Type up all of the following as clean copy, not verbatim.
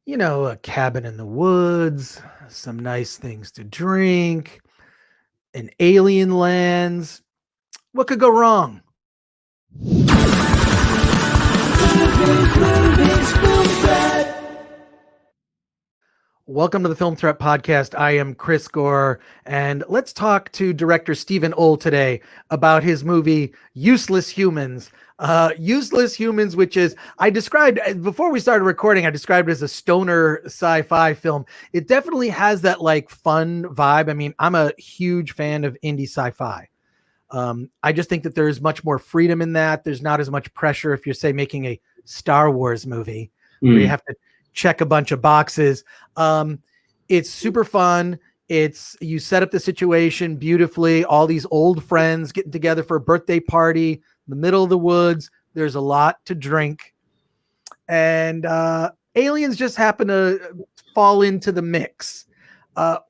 A cabin in the woods, some nice things to drink, an alien lands. What could go wrong? Welcome to the Film Threat Podcast. I am Chris Gore, and let's talk to director Stephen Ohl today about his movie Useless Humans. Useless Humans, which is, I described, before we started recording, I described it as a stoner sci-fi film. It definitely has that like fun vibe. I mean, I'm a huge fan of indie sci-fi. I just think that there's much more freedom in that. There's not as much pressure if you're, say, making a Star Wars movie where you have to check a bunch of boxes. It's super fun. You set up the situation beautifully. All these old friends getting together for a birthday party in the middle of the woods. There's a lot to drink. And aliens just happen to fall into the mix.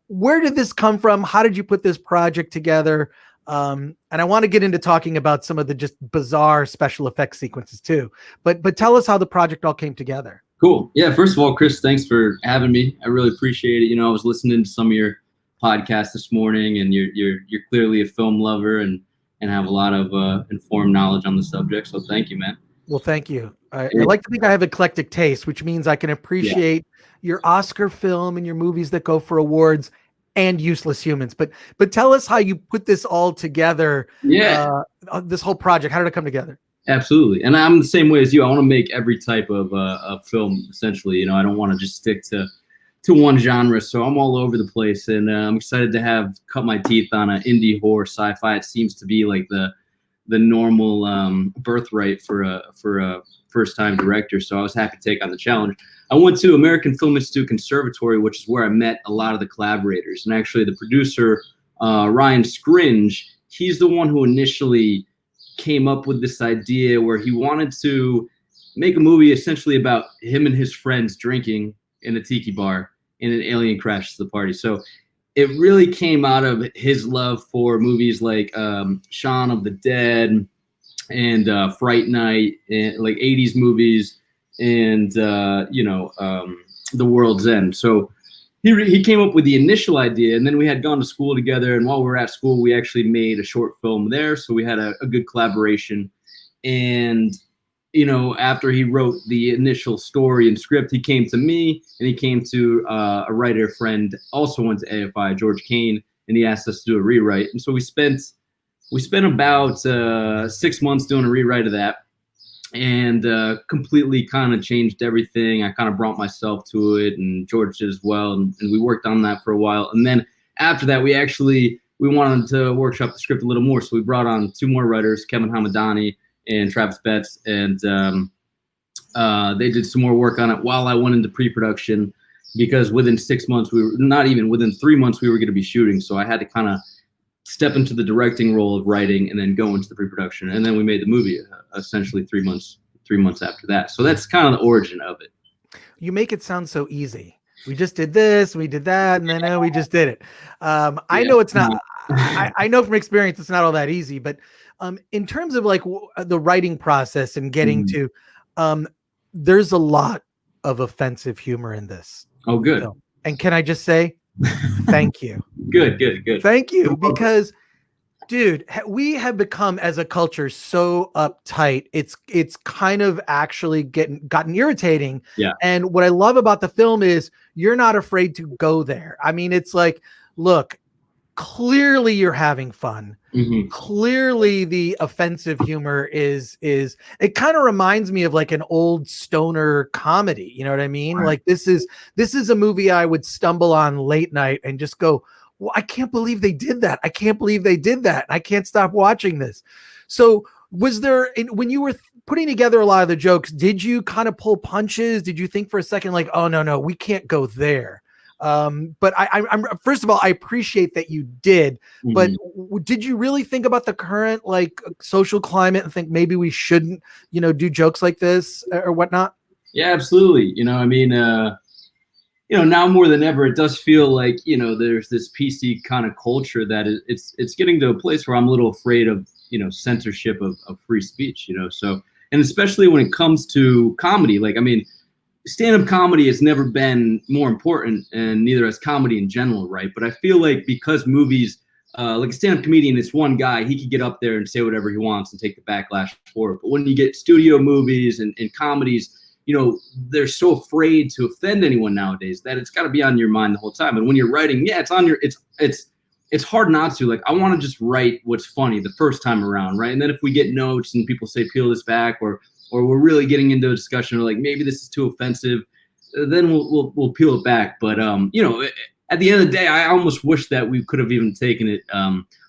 Where did this come from? How did you put this project together? And I want to get into talking about some of the just bizarre special effects sequences too. But tell us how the project all came together. Cool. Yeah. First of all, Chris, thanks for having me. I really appreciate it. I was listening to some of your podcasts this morning, and you're clearly a film lover and have a lot of informed knowledge on the subject. So thank you, man. Well, thank you. I like to think I have eclectic taste, which means I can appreciate your Oscar film and your movies that go for awards and Useless Humans. But tell us how you put this all together. Yeah. This whole project, how did it come together? Absolutely. And I'm the same way as you. I want to make every type of film, essentially. I don't want to just stick to one genre. So I'm all over the place. And I'm excited to have cut my teeth on an indie horror sci-fi. It seems to be like the normal birthright for a first-time director. So I was happy to take on the challenge. I went to American Film Institute Conservatory, which is where I met a lot of the collaborators. And actually the producer, Ryan Scringe, he's the one who initially came up with this idea where he wanted to make a movie essentially about him and his friends drinking in a tiki bar and an alien crashes the party. So it really came out of his love for movies like Shaun of the Dead and Fright Night, and like 80s movies, and The World's End. So he came up with the initial idea, and then we had gone to school together. And while we were at school, we actually made a short film there. So we had a good collaboration. And, after he wrote the initial story and script, he came to me, and he came to a writer friend, also went to AFI, George Kane, and he asked us to do a rewrite. And so we spent about 6 months doing a rewrite of that. And completely kind of changed everything. I kind of brought myself to it, and George did as well. And we worked on that for a while. And then after that, we wanted to workshop the script a little more. So we brought on two more writers, Kevin Hamadani and Travis Betts. And they did some more work on it while I went into pre-production, because within 6 months, within 3 months, we were going to be shooting. So I had to kind of step into the directing role of writing and then go into the pre-production. And then we made the movie essentially 3 months after that. So that's kind of the origin of it. You make it sound so easy. We just did this, we did that, and then we just did it. I know it's not, I know from experience, it's not all that easy, but in terms of like the writing process and getting to, there's a lot of offensive humor in this. Oh, good. film. And can I just say, thank you. Good. Thank you, because dude, we have become as a culture so uptight. It's kind of actually gotten irritating. Yeah. And what I love about the film is you're not afraid to go there. I mean, it's like, look, clearly you're having fun. Mm-hmm. Clearly the offensive humor is it kind of reminds me of like an old stoner comedy. You know what I mean? Right. Like this is a movie I would stumble on late night and just go, well, I can't believe they did that. I can't believe they did that. I can't stop watching this. So was there, when you were putting together a lot of the jokes, did you kind of pull punches? Did you think for a second, like, oh, no, we can't go there? But I'm first of all, I appreciate that you did, but did you really think about the current like social climate and think maybe we shouldn't, do jokes like this or whatnot? Yeah, absolutely. Now more than ever, it does feel like, there's this PC kind of culture that it's getting to a place where I'm a little afraid of, censorship of free speech, so, and especially when it comes to comedy, like, I mean, stand-up comedy has never been more important, and neither has comedy in general, right? But I feel like because movies, like a stand-up comedian, it's one guy, he could get up there and say whatever he wants and take the backlash for it. But when you get studio movies and comedies, they're so afraid to offend anyone nowadays that it's got to be on your mind the whole time. And when you're writing, yeah, it's on your, it's hard not to. Like, I want to just write what's funny the first time around, right? And then if we get notes and people say peel this back, or we're really getting into a discussion, or like maybe this is too offensive, then we'll peel it back. But at the end of the day, I almost wish that we could have even taken it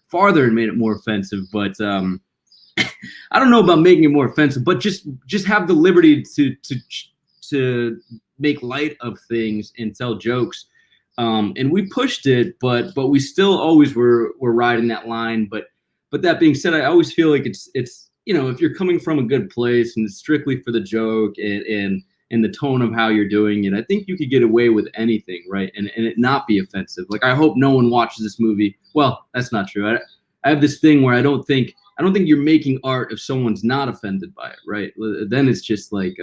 farther and made it more offensive. But I don't know about making it more offensive, but just have the liberty to make light of things and tell jokes. And we pushed it, but we still always were riding that line. But that being said, I always feel like it's if you're coming from a good place and it's strictly for the joke and the tone of how you're doing it, I think you could get away with anything, right? And it not be offensive. Like, I hope no one watches this movie. Well, that's not true. I have this thing where I don't think you're making art if someone's not offended by it, right? Then it's just like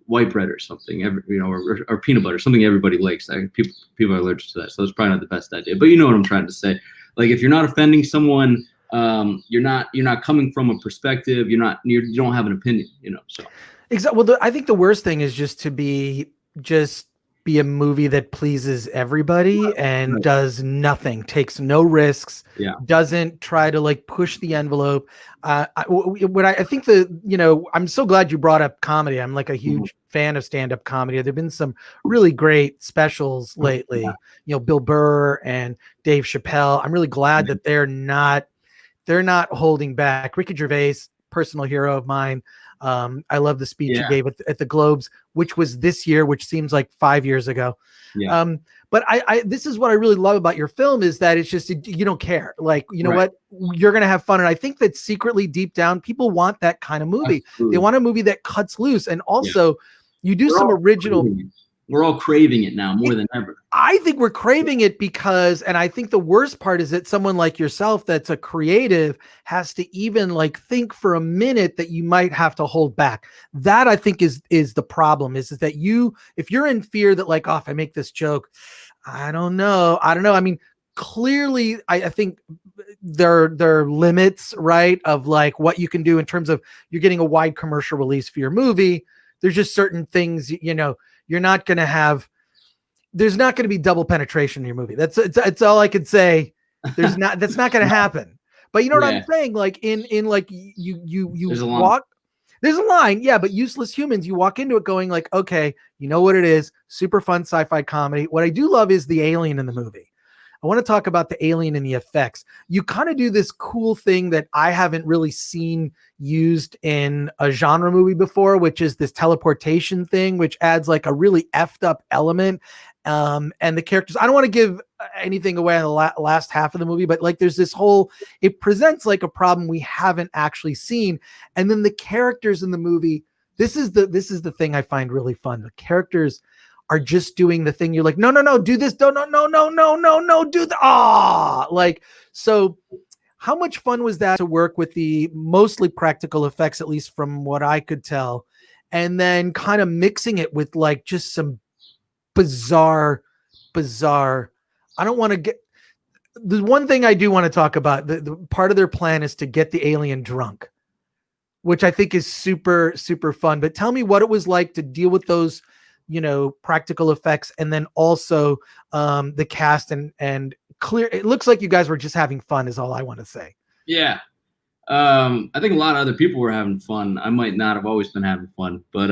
white bread or something, or peanut butter, something everybody likes. People are allergic to that, so it's probably not the best idea. But you know what I'm trying to say. Like, if you're not offending someone, you're not coming from a perspective. You don't have an opinion. So. Exactly. Well, I think the worst thing is just to be a movie that pleases everybody and does nothing, takes no risks, doesn't try to like push the envelope. I think I'm so glad you brought up comedy. I'm like a huge fan of stand-up comedy. There've been some really great specials lately, Bill Burr and Dave Chappelle. I'm really glad that they're not holding back. Ricky Gervais, personal hero of mine. I love the speech he gave at the Globes, which was this year, which seems like 5 years ago. Yeah. But this is what I really love about your film, is that it's just, you don't care. Like, you know what, you're going to have fun. And I think that secretly deep down, people want that kind of movie. Absolutely. They want a movie that cuts loose. And also you do some original. We're all craving it now more than ever. I think we're craving it because, and I think the worst part is that someone like yourself that's a creative has to even like think for a minute that you might have to hold back. That I think is the problem, is that if you're in fear that like, oh, if I make this joke, I don't know. I mean, clearly I think there are limits, right, of like what you can do in terms of you're getting a wide commercial release for your movie. There's just certain things, you're not going to have, there's not going to be double penetration in your movie. That's all I could say. That's not going to happen. But you know what I'm saying? Like in like you walk, there's a line. Yeah. But Useless Humans, you walk into it going like, okay, you know what it is. Super fun sci-fi comedy. What I do love is the alien in the movie. I want to talk about the alien and the effects. You kind of do this cool thing that I haven't really seen used in a genre movie before, which is this teleportation thing, which adds like a really effed up element. And the characters, I don't want to give anything away on the last half of the movie, but like there's this whole, it presents like a problem we haven't actually seen. And then the characters in the movie, this is the thing I find really fun. The characters are just doing the thing. You're like, no, do this. No, do the, like, so how much fun was that to work with the mostly practical effects, at least from what I could tell, and then kind of mixing it with like just some bizarre, I don't want to get, the one thing I do want to talk about, the part of their plan is to get the alien drunk, which I think is super, super fun. But tell me what it was like to deal with those, practical effects, and then also the cast and clear. It looks like you guys were just having fun is all I want to say. Yeah. I think a lot of other people were having fun. I might not have always been having fun, but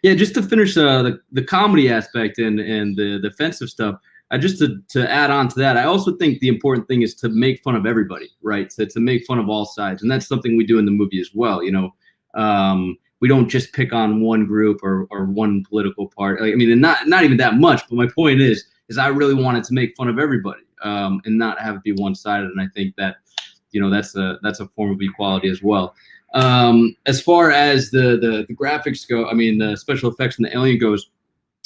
just to finish the comedy aspect and the offensive stuff, just to add on to that, I also think the important thing is to make fun of everybody, right? To make fun of all sides. And that's something we do in the movie as well. We don't just pick on one group or one political party. Like, I mean, not even that much. But my point is I really wanted to make fun of everybody and not have it be one-sided. And I think that, that's a form of equality as well. As far as the graphics go, I mean, the special effects and the alien goes,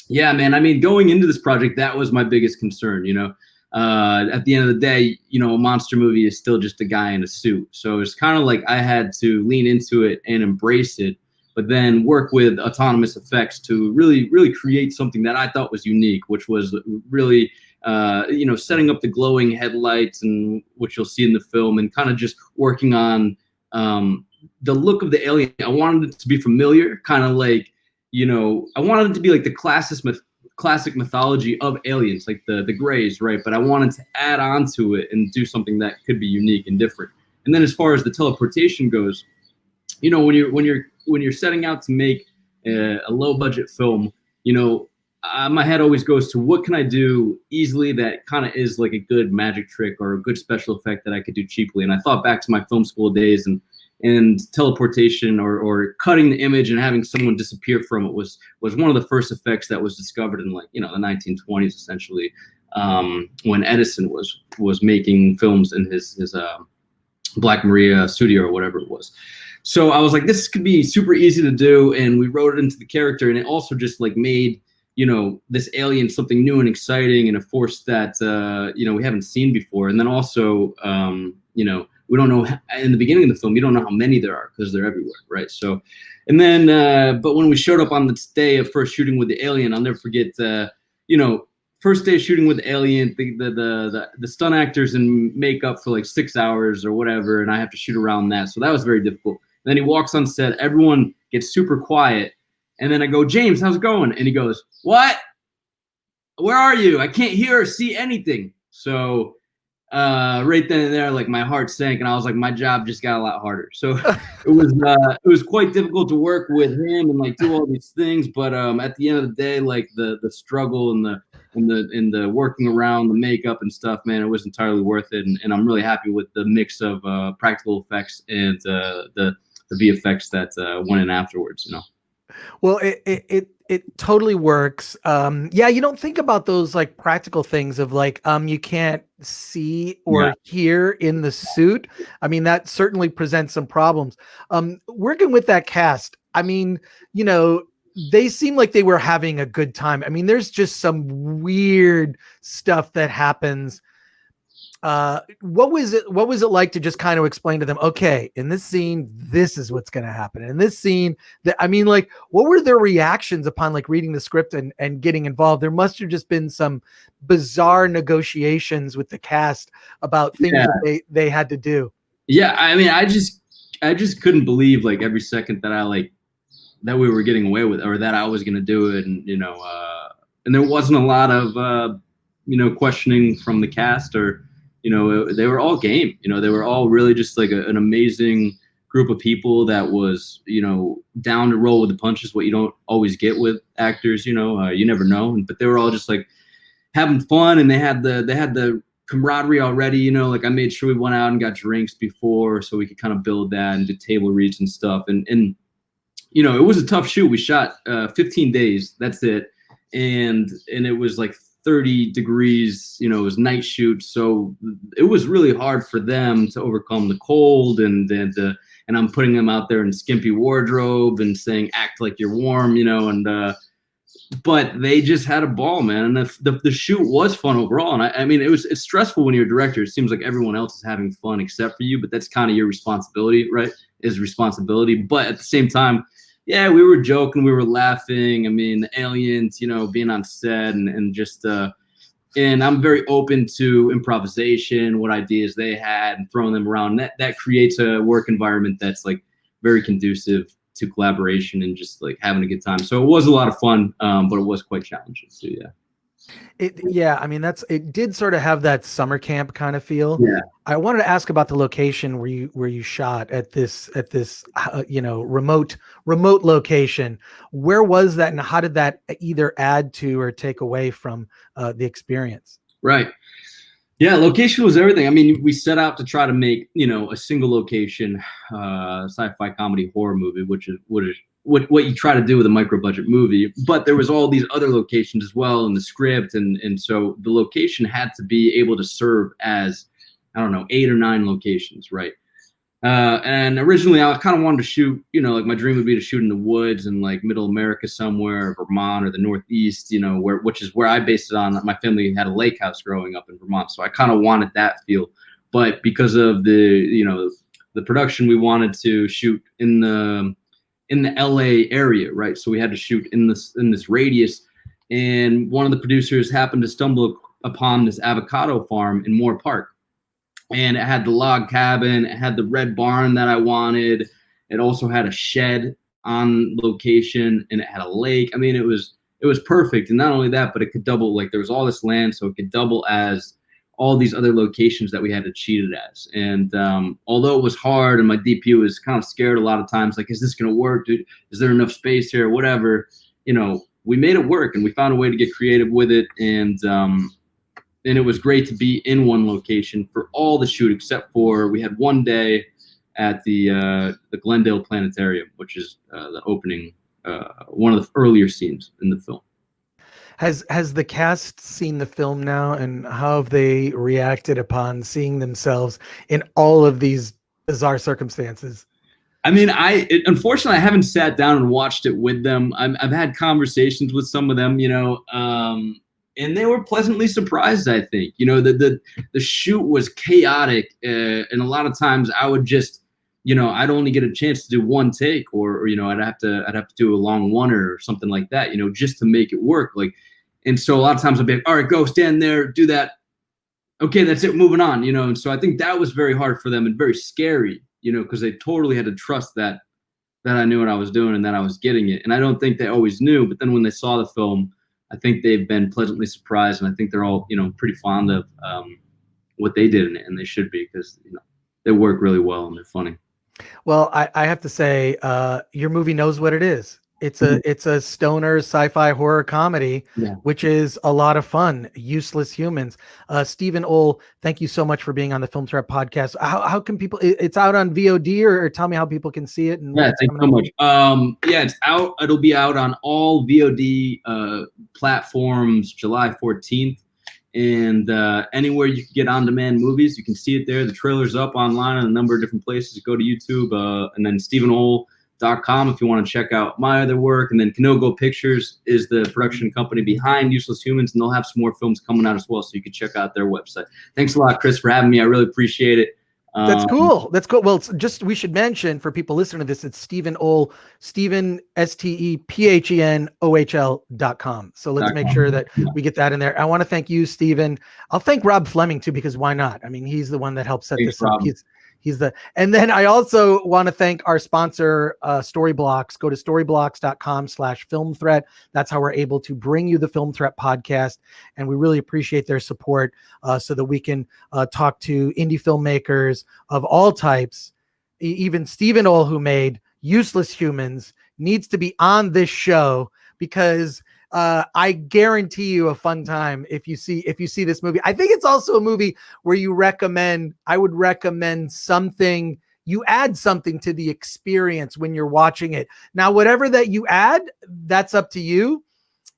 yeah, man. I mean, going into this project, that was my biggest concern. At the end of the day, a monster movie is still just a guy in a suit. So it's kind of like I had to lean into it and embrace it. but then work with autonomous effects to really create something that I thought was unique, which was really setting up the glowing headlights, and which you'll see in the film, and kind of just working on the look of the alien. I wanted it to be familiar, kind of like, I wanted it to be like the classic mythology of aliens, like the Greys, right? But I wanted to add on to it and do something that could be unique and different. And then as far as the teleportation goes, when you're setting out to make a low budget film, my head always goes to what can I do easily that kind of is like a good magic trick or a good special effect that I could do cheaply. And I thought back to my film school days, and teleportation or cutting the image and having someone disappear from it was one of the first effects that was discovered in the 1920s, essentially, when Edison was making films in his Black Maria studio or whatever it was. So I was like, this could be super easy to do, and we wrote it into the character, and it also just like made this alien something new and exciting, and a force that we haven't seen before. And then also we don't know, in the beginning of the film, you don't know how many there are because they're everywhere, right? So, and then, but when we showed up on the day of first shooting with the alien, I'll never forget, first day shooting with the alien, the stunt actors in makeup for like 6 hours or whatever, and I have to shoot around that. So that was very difficult. And then he walks on set, everyone gets super quiet, and then I go, James, how's it going? And he goes, what? Where are you? I can't hear or see anything. So right then and there, like my heart sank, and I was like, my job just got a lot harder. So it was quite difficult to work with him and like do all these things. But at the end of the day, like the struggle and the working around the makeup and stuff, man, it was entirely worth it. And I'm really happy with the mix of practical effects and the VFX that went in afterwards. Well, it totally works. Yeah, you don't think about those like practical things of like you can't see or hear in the suit. I mean, that certainly presents some problems. Working with that cast, I mean, they seem like they were having a good time. I mean, there's just some weird stuff that happens. What was it like to just kind of explain to them, okay, in this scene, this is what's going to happen. In this scene, what were their reactions upon like reading the script and getting involved? There must have just been some bizarre negotiations with the cast about things that they had to do. Yeah. I mean, I just couldn't believe like every second that that we were getting away with, or that I was going to do it. And, and there wasn't a lot of, questioning from the cast, or, they were all game. They were all really just like an amazing group of people that was, down to roll with the punches, what you don't always get with actors, you never know. But they were all just like having fun, and they had the camaraderie already, like I made sure we went out and got drinks before so we could kind of build that and do table reads and stuff. And it was a tough shoot. We shot 15 days. That's it. And it was like 30 degrees, it was night shoot. So it was really hard for them to overcome the cold, and I'm putting them out there in skimpy wardrobe and saying, act like you're warm, but they just had a ball, man. And the shoot was fun overall. And I mean, it's stressful when you're a director. It seems like everyone else is having fun except for you, but that's kind of your responsibility, right? Is responsibility. But at the same time, yeah, we were joking, we were laughing. I mean, the aliens, being on set and just, and I'm very open to improvisation, what ideas they had, and throwing them around. That creates a work environment that's like very conducive to collaboration and just like having a good time. So it was a lot of fun, but it was quite challenging. So yeah. I mean, it did sort of have that summer camp kind of feel. Yeah. I wanted to ask about the location where you shot at this remote location. Where was that, and how did that either add to or take away from the experience? Right. Yeah, location was everything. I mean, we set out to try to make, a single location sci-fi comedy horror movie, which is what you try to do with a micro budget movie. But there was all these other locations as well in the script, and so the location had to be able to serve as, I don't know, 8 or 9 locations, right? And originally I kind of wanted to shoot, like my dream would be to shoot in the woods in like middle America somewhere, Vermont or the Northeast, which is where I based it on. My family had a lake house growing up in Vermont, so I kind of wanted that feel. But because of the production, we wanted to shoot in the in the LA area, right? So we had to shoot in this radius, and one of the producers happened to stumble upon this avocado farm in Moore Park, and it had the log cabin, it had the red barn that I wanted, it also had a shed on location, and it had a lake. I mean, it was perfect. And not only that, but it could double, like there was all this land, so it could double as all these other locations that we had to cheat it as. And although it was hard, and my DP was kind of scared a lot of times, like, is this gonna work, dude? Is there enough space here? Whatever, you know, we made it work, and we found a way to get creative with it. And it was great to be in one location for all the shoot, except for we had one day at the Glendale Planetarium, which is the opening, one of the earlier scenes in the film. Has the cast seen the film now, and how have they reacted upon seeing themselves in all of these bizarre circumstances? I mean, unfortunately I haven't sat down and watched it with them. I've had conversations with some of them, you know, and they were pleasantly surprised. I think, you know, the shoot was chaotic, and a lot of times I would just, you know, I'd only get a chance to do one take, or you know, I'd have to do a long one or something like that, you know, just to make it work. Like, and so a lot of times I'd be like, all right, go stand there, do that. Okay, that's it, moving on, you know. And so I think that was very hard for them and very scary, you know, because they totally had to trust that I knew what I was doing and that I was getting it. And I don't think they always knew, but then when they saw the film, I think they've been pleasantly surprised, and I think they're all, you know, pretty fond of what they did in it, and they should be, because, you know, they work really well and they're funny. Well, I have to say, your movie knows what it is. It's a stoner sci-fi horror comedy, Yeah. which is a lot of fun. Useless Humans. Stephen Ohl, thank you so much for being on the Film Threat podcast. How can people? It's out on VOD, or tell me how people can see it. And yeah, thanks so much. Yeah, it's out. It'll be out on all VOD platforms July 14th. And anywhere you can get on-demand movies, you can see it there. The trailer's up online in a number of different places. Go to YouTube, and then StephenOhl.com if you want to check out my other work. And then Kanogo Pictures is the production company behind Useless Humans, and they'll have some more films coming out as well, so you can check out their website. Thanks a lot, Chris, for having me. I really appreciate it. That's cool. That's cool. Well, we should mention for people listening to this, it's Stephen Ohl, Stephen, StephenOhl.com. So let's make sure that we get that in there. I want to thank you, Stephen. I'll thank Rob Fleming too, because why not? I mean, he's the one that helped set this up. And then I also want to thank our sponsor, Storyblocks. Go to storyblocks.com/film threat. That's how we're able to bring you the Film Threat podcast. And we really appreciate their support, so that we can talk to indie filmmakers of all types. Even Stephen Ohl, who made Useless Humans, needs to be on this show, because I guarantee you a fun time if you see this movie. I think it's also a movie where I would recommend something. You add something to the experience when you're watching it. Now, whatever that you add, that's up to you.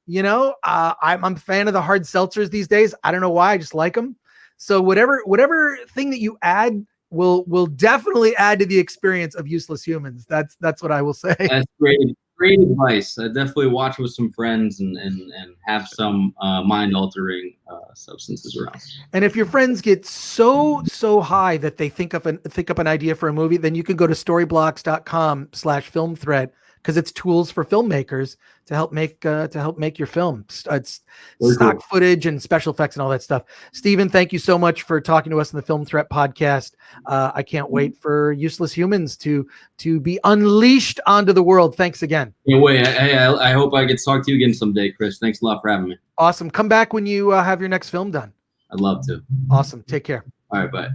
You know, I'm a fan of the hard seltzers these days. I don't know why, I just like them. So whatever thing that you add will definitely add to the experience of Useless Humans. That's what I will say. That's great. Great advice. I definitely watch with some friends and have some mind-altering substances around. And if your friends get so high that they think up an idea for a movie, then you can go to storyblocks.com/film threat, because it's tools for filmmakers to help make your film. It's stock footage and special effects and all that stuff. Stephen, thank you so much for talking to us in the Film Threat podcast. I can't wait for Useless Humans to be unleashed onto the world. Thanks again. Yeah, wait, I hope I get to talk to you again someday, Chris. Thanks a lot for having me. Awesome. Come back when you have your next film done. I'd love to. Awesome. Take care. All right, bye.